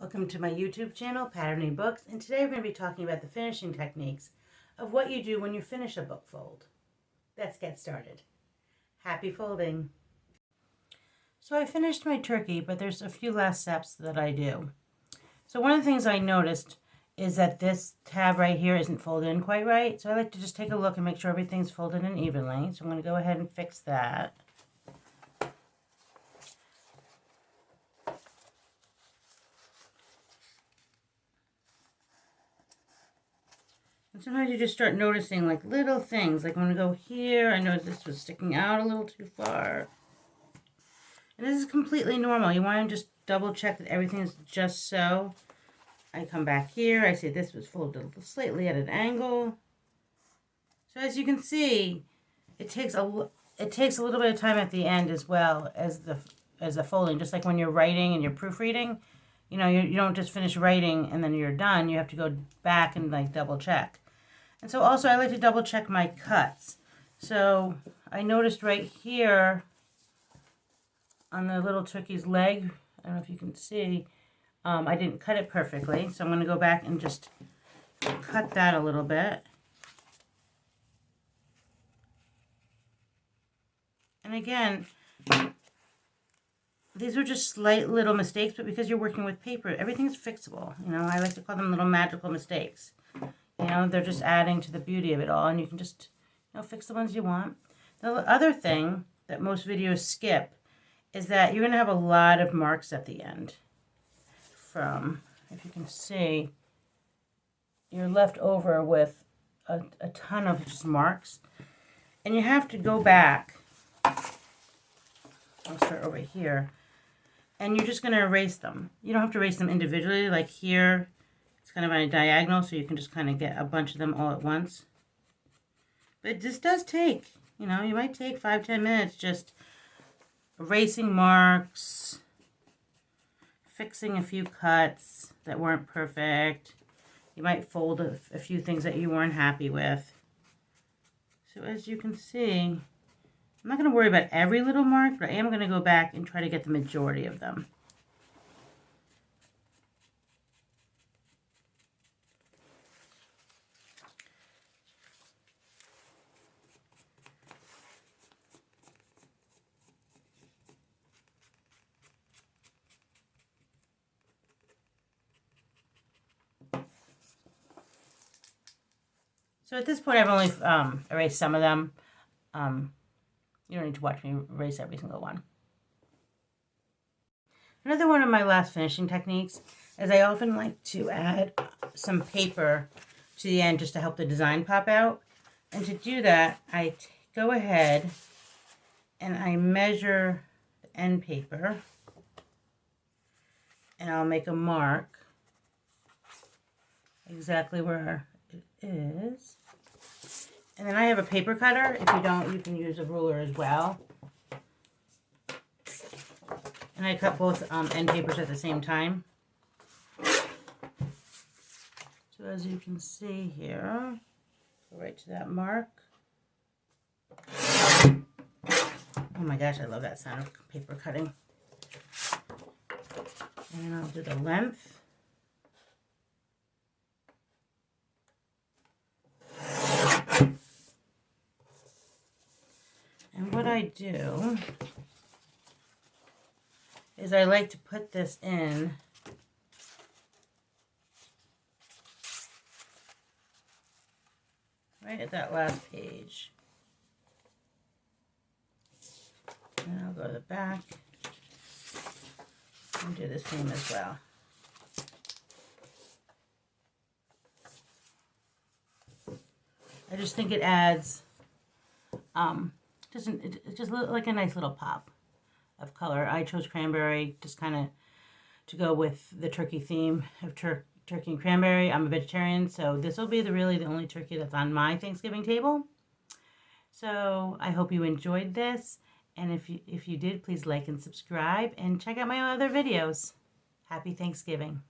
Welcome to my YouTube channel, Patterning Books, and today we're going to be talking about the finishing techniques of what you do when you finish a book fold. Let's get started. Happy folding! So I finished my turkey, but there's a few last steps that I do. So one of the things I noticed is that this tab right here isn't folded in quite right, so I like to just take a look and make sure everything's folded in evenly. So I'm going to go ahead and fix that. And sometimes you just start noticing like little things. Like when we go here, I noticed this was sticking out a little too far. And this is completely normal. You want to just double check that everything is just so. I come back here. I say this was folded slightly at an angle. So as you can see, it takes a little bit of time at the end as well as the folding. Just like when you're writing and you're proofreading, you know, you don't just finish writing and then you're done. You have to go back and like double check. And so also I like to double check my cuts. So I noticed right here on the little turkey's leg, I don't know if you can see, I didn't cut it perfectly. So I'm going to go back and just cut that a little bit. And again, these are just slight little mistakes, but because you're working with paper, everything's fixable. You know, I like to call them little magical mistakes. You know, they're just adding to the beauty of it all, and you can just, you know, fix the ones you want. The other thing that most videos skip is that you're going to have a lot of marks at the end. From, if you can see, you're left over with a ton of just marks. And you have to go back. I'll start over here. And you're just going to erase them. You don't have to erase them individually, like here. It's kind of on a diagonal, so you can just kind of get a bunch of them all at once. But this does take, you know, you might take 5-10 minutes just erasing marks, fixing a few cuts that weren't perfect. You might fold a few things that you weren't happy with. So as you can see, I'm not going to worry about every little mark, but I am going to go back and try to get the majority of them. So at this point, I've only erased some of them. You don't need to watch me erase every single one. Another one of my last finishing techniques is I often like to add some paper to the end just to help the design pop out. And to do that, I go ahead and I measure the end paper. And I'll make a mark exactly where it is. And then I have a paper cutter. If you don't, you can use a ruler as well. And I cut both end papers at the same time. So as you can see here, go right to that mark. Oh my gosh, I love that sound of paper cutting. And I'll do the length. And what I do is I like to put this in right at that last page. And I'll go to the back and do the same as well. I just think it adds just like a nice little pop of color. I chose cranberry just kind of to go with the turkey theme of turkey and cranberry. I'm a vegetarian, so this will be really the only turkey that's on my Thanksgiving table. So I hope you enjoyed this, and if you did, please like and subscribe and check out my other videos. Happy Thanksgiving.